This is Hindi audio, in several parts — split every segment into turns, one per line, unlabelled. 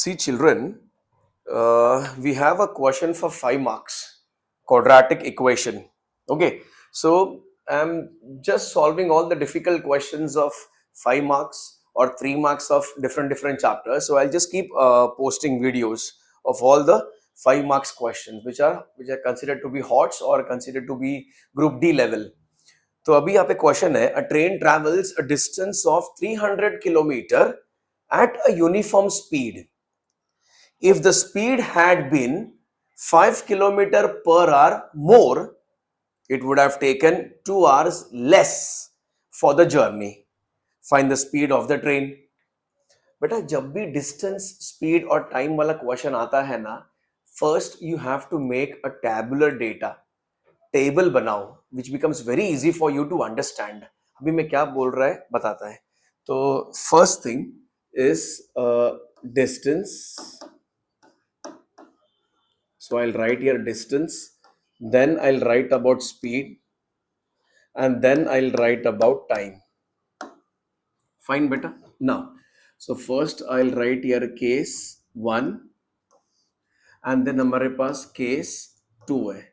See, children, we have a question for 5 marks, quadratic equation. Okay, so I'm just solving all the difficult questions of 5 marks or 3 marks of different chapters. So I'll just keep posting videos of all the 5 marks questions, which are considered to be HOTS or considered to be Group D level. तो अभी यहाँ पे क्वेश्चन है, a train travels a distance of 300 kilometer at a uniform speed. If the speed had been 5 kilometer per hour more, it would have taken 2 hours less for the journey. Find the speed of the train. बेटा जब भी डिस्टेंस स्पीड और टाइम वाला क्वेश्चन आता है ना, first you have to make a tabular data, table बनाओ, which becomes very easy for you to understand. अभी मैं क्या बोल रहा है बताता है. तो first thing is distance. So I'll write here distance, then I'll write about speed, and then I'll write about time. Fine, beta. Now, so first I'll write here case 1, and then हमारे पास case 2 है.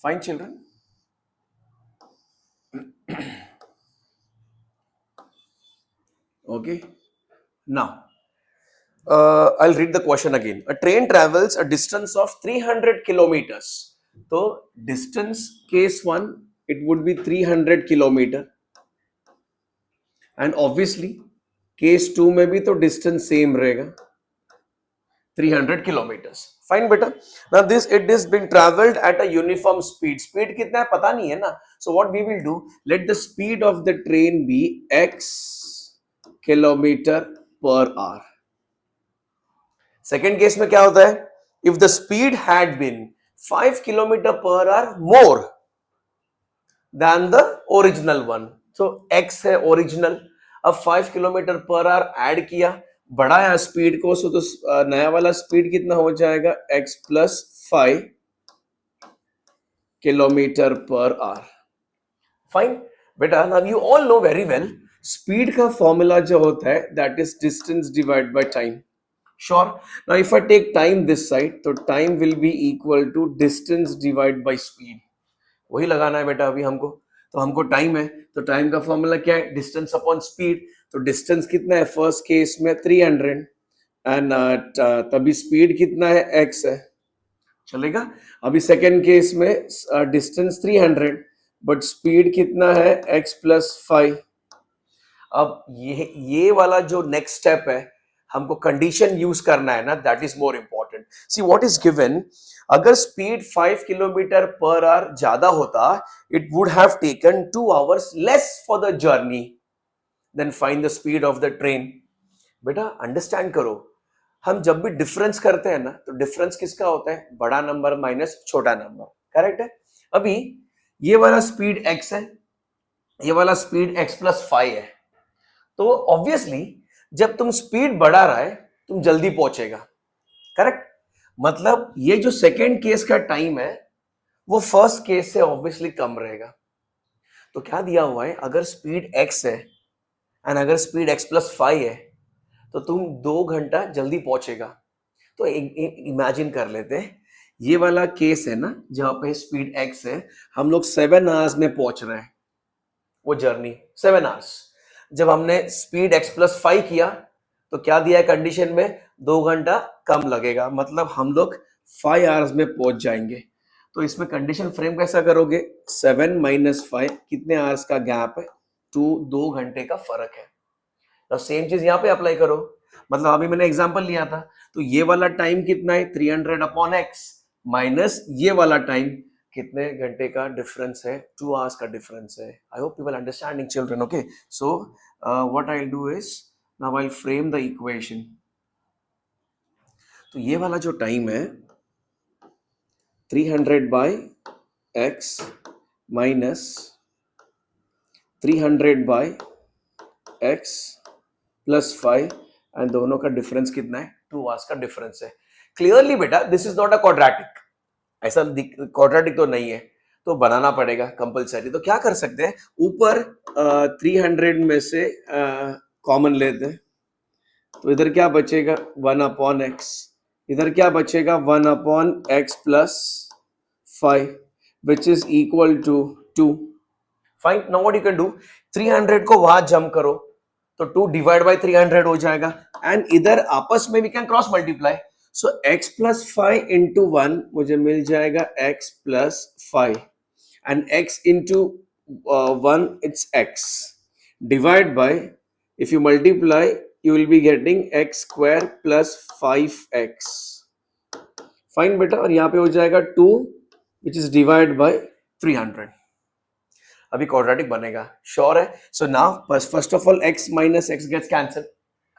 Fine, children. Okay. Now, I'll read the question again. A train travels a distance of 300 kilometers. So distance case 1, it would be 300 kilometer. And obviously case 2 में भी तो डिस्टेंस सेम रहेगा, 300 किलोमीटर्स. फाइन बेटा. Now this it is being travelled at a uniform speed. Speed कितना है पता नहीं है ना, so what we will do, let the speed of the train be x kilometre per hour. Second case में क्या होता है, if the speed had been 5 kilometre per hour more than the original one. So x है ओरिजिनल, अब 5 किलोमीटर पर आवर ऐड किया, बढ़ाया स्पीड को, सो तो नया वाला स्पीड कितना हो जाएगा, x plus 5 kilometre per hour. Fine बेटा. Now you all know very well speed का फॉर्मूला जो होता है that is distance divide by time. Sure. Now if I take time this side, तो time will be equal to distance divide by speed. वही लगाना है बेटा अभी हमको. तो हमको टाइम है, तो टाइम का फॉर्मूला क्या है, डिस्टेंस अपॉन स्पीड. तो डिस्टेंस कितना है फर्स्ट केस में 300, एंड तभी स्पीड कितना है, x है. चलेगा. अभी सेकेंड केस में डिस्टेंस 300 बट स्पीड कितना है, x प्लस 5. अब ये वाला जो नेक्स्ट स्टेप है, हमको कंडीशन यूज करना है ना, that is more important. See what is given, अगर स्पीड 5 किलोमीटर पर आवर ज्यादा होता, it would have taken 2 hours less for the journey. Then find the speed of the train. बेटा अंडरस्टैंड करो, हम जब भी डिफरेंस करते हैं ना, तो डिफरेंस किसका होता है, बड़ा नंबर माइनस छोटा नंबर. करेक्ट है. अभी ये वाला स्पीड x है, ये वाला स्पीड x प्लस 5 है. तो ऑब्वियसली जब तुम स्पीड बढ़ा रहा है, तुम जल्दी पहुंचेगा. करेक्ट. मतलब ये जो सेकेंड केस का टाइम है, वो फर्स्ट केस से ऑब्वियसली कम रहेगा. तो क्या दिया हुआ है, अगर स्पीड x है एंड अगर स्पीड x प्लस 5 है, तो तुम 2 घंटा जल्दी पहुंचेगा. तो इमेजिन कर लेते हैं, ये वाला केस है ना जहां पे स्पीड x है, हम लोग 7 आवर्स में पहुंच रहे हैं, वो जर्नी 7 आवर्स. जब हमने स्पीड x प्लस 5 किया, तो क्या दिया है कंडीशन में, 2 घंटा कम लगेगा, मतलब हम लोग 5 आवर्स में पहुंच जाएंगे. तो इसमें कंडीशन फ्रेम कैसा करोगे, 7 माइनस 5 कितने आवर्स का गैप है, 2 घंटे का फर्क है. तो सेम चीज यहाँ पे अप्लाई करो. मतलब अभी मैंने एग्जांपल लिया था, तो ये वाला टाइम कितना है, 300 अपॉन x माइनस ये वाला टाइम, कितने घंटे का डिफरेंस है, 2 आवर्स का डिफरेंस है. I hope you will understanding children. Okay, so what I will do is, now I will frame the equation. तो ये वाला जो टाइम है 300 by x minus 300 by x plus 5, and दोनों का डिफरेंस कितना है, 2 आवर्स का डिफरेंस है. क्लियरली बेटा this is not a quadratic, ऐसा क्वाड्रेटिक तो नहीं है, तो बनाना पड़ेगा कंपलसरी. तो क्या कर सकते हैं, ऊपर 300 में से कॉमन लेते हैं, तो इधर क्या बचेगा 1/x, इधर क्या बचेगा 1/x plus 5 which is equal to 2। Fine, now what you can do, 300 को वहां जंप करो तो 2 डिवाइड बाय 300 हो जाएगा एंड इधर आपस में we can cross multiply. So x plus 5 into 1 मुझे मिल जाएगा x plus 5 and x into 1 it's x divide by, if you multiply you will be getting x square plus 5x। Fine बेटा, और यहाँ पे हो जाएगा 2 which is divided by 300। अभी क्वाड्रेटिक बनेगा, श्योर है? So now first of all x minus x gets cancelled,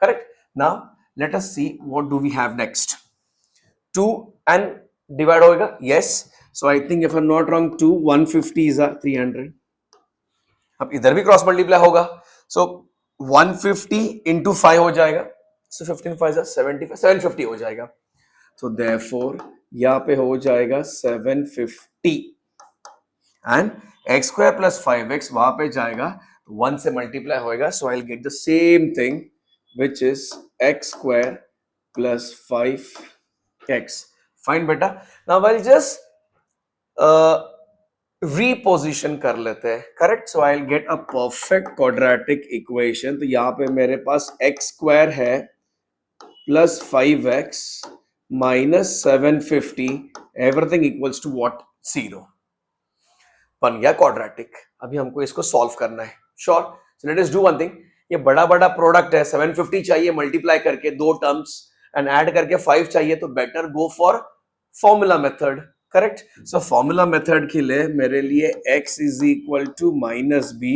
correct? Now let us see what do we have next। 2 and divide होगा, yes, so I think if I'm not wrong 2 150s are 300। अब इधर भी क्रॉस मल्टीप्लाई होगा, सो 150 इंटू 5 हो जाएगा, सो 15 5 75 750 हो जाएगा। सो देयरफॉर यहाँ पे हो जाएगा 750 and x square plus 5x वहां पे जाएगा तो 1 से मल्टीप्लाई होएगा, so I will get the same thing which is X square plus 5x। Fine बेटा, now I will just reposition कर लेते हैं, correct? So I will get a perfect quadratic equation. तो यहाँ पे मेरे पास एक्स स्क्वायर है plus 5x minus 750 everything equals to what, 0। बन गया क्वाड्रेटिक। अभी हमको इसको सॉल्व करना है, sure? So let us do one thing, ये बड़ा बड़ा प्रोडक्ट है, 750 चाहिए मल्टीप्लाई करके दो टर्म्स एंड ऐड करके 5 चाहिए, तो better go for formula method, correct? So formula method के लिए मेरे लिए x is equal to minus b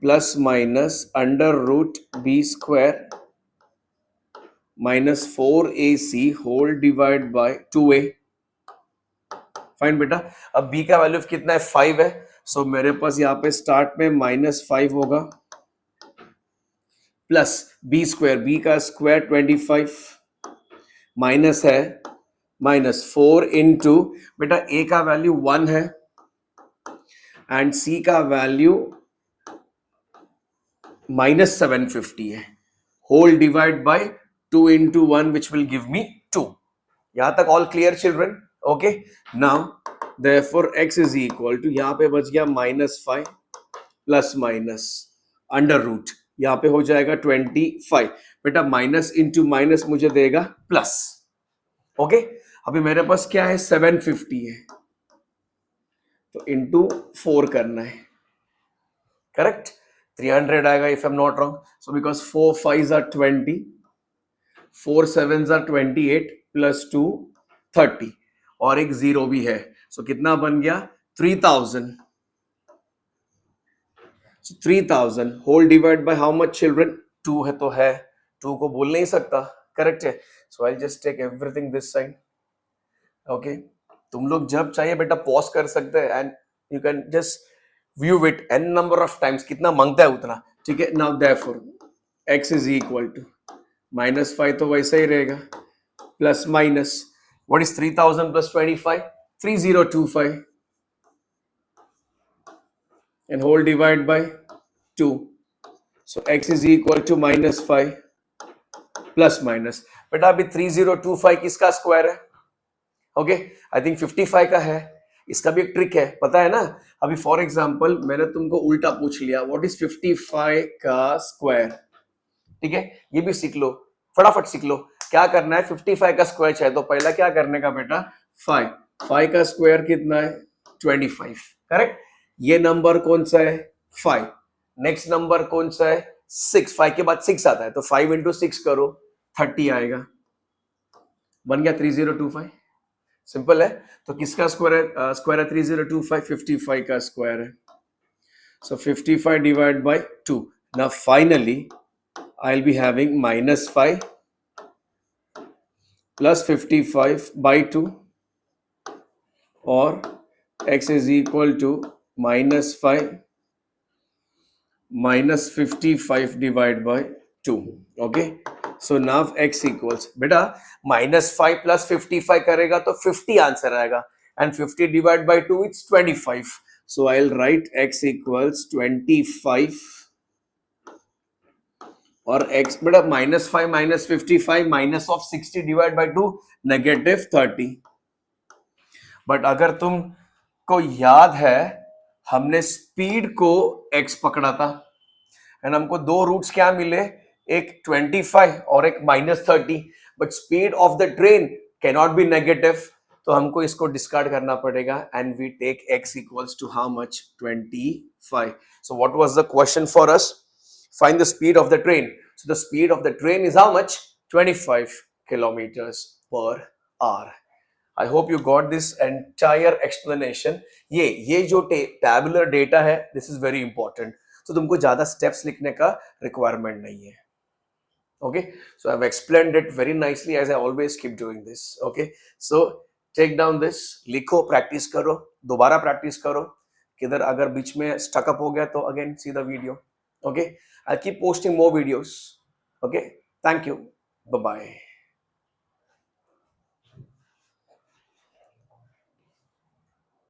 plus minus under root b square minus 4ac whole divide by 2a। Fine बेटा, अब b का वैल्यू कितना है 5 है, सो मेरे पास यहाँ पे स्टार्ट में -5 होगा प्लस बी स्क्वायर, बी का स्क्वायर 25 माइनस है -4 इंटू, बेटा a का वैल्यू 1 है एंड c का वैल्यू -750 है, whole divide by 2 into 1 which will give me 2। यहां तक all clear children? Okay, now therefore x is equal to, यहां पे बच गया -5 प्लस माइनस अंडर रूट, यहां पे हो जाएगा 25। बेटा माइनस इंटू माइनस मुझे देगा प्लस, ओके? अभी मेरे पास क्या है 750 है, तो इंटू 4 करना है, करेक्ट? 300 आएगा if I am not wrong, so because 4 5s are 20, 4 7s are 28 plus 2 30 और एक 0 भी है, सो कितना बन गया 3000। So 3000 whole divide by how much children, 2 है तो है, 2 को बोल नहीं सकता, करेक्ट है? So I just take everything this side, okay? तुम लोग जब चाहिए बेटा पॉज कर सकते हैं and you can just view it n number of times, कितना मांगता है उतना, ठीक है? नाउ therefore x is equal to -5 तो वैसे ही रहेगा plus minus what is 3000 plus 25, 3025 and whole divide by 2, so x is equal to -5 plus minus. बेटा अभी 3025 किसका स्क्वायर है? ओके, आई थिंक 55 का है। इसका भी एक ट्रिक है, पता है ना? अभी फॉर एग्जांपल मैंने तुमको उल्टा पूछ लिया, व्हाट इज 55 का स्क्वायर, ठीक है? ये भी सीख लो, फटाफट सीख लो। क्या करना है, 55 का स्क्वायर चाहिए तो पहला क्या करने का बेटा, 5 का स्क्वायर कितना है 25, करेक्ट? ये नंबर कौन सा है 5, नेक्स्ट नंबर कौन सा है 6, 5 के बाद 6 आता है, तो 5 इंटू 6 करो 30 आएगा, बन गया 3025। सिंपल है। तो किसका स्क्वायर है, स्क्वायर है 3025, 55 का स्क्वायर है, सो 55 divide by 2। Now finally I'll be having -5 plus 55 by 2 or x is equal to -5 minus 55 divided by 2. Okay, so now x equals, बेटा -5 plus 55 करेगा तो 50 आंसर आएगा and 50 divided by 2 it's 25. So I'll write x equals 25 और x बेटा -5 -55 minus of 60 divide by 2 -30। But अगर तुम को याद है हमने स्पीड को x पकड़ा था एंड हमको दो रूट्स क्या मिले, एक 25 और एक -30, but speed of the train can not be negative, तो हमको इसको डिस्कार्ड करना पड़ेगा and we take x equals to how much 25। So what was the question for us? Find the speed of the train. So the speed of the train is how much? 25 kilometres per hour. I hope you got this entire explanation. ये जो टैबुलर डेटा है, दिस इज वेरी इंपॉर्टेंट। तो तुमको ज्यादा स्टेप्स लिखने का रिक्वायरमेंट नहीं है। Okay, so I've explained it very nicely as I always keep doing this. Okay, so take down this, लिखो, प्रैक्टिस करो, दोबारा प्रैक्टिस करो। किधर अगर बीच में स्टक अप हो गया तो again see the video. Okay, I'll keep posting more videos. Okay, thank you, bye bye.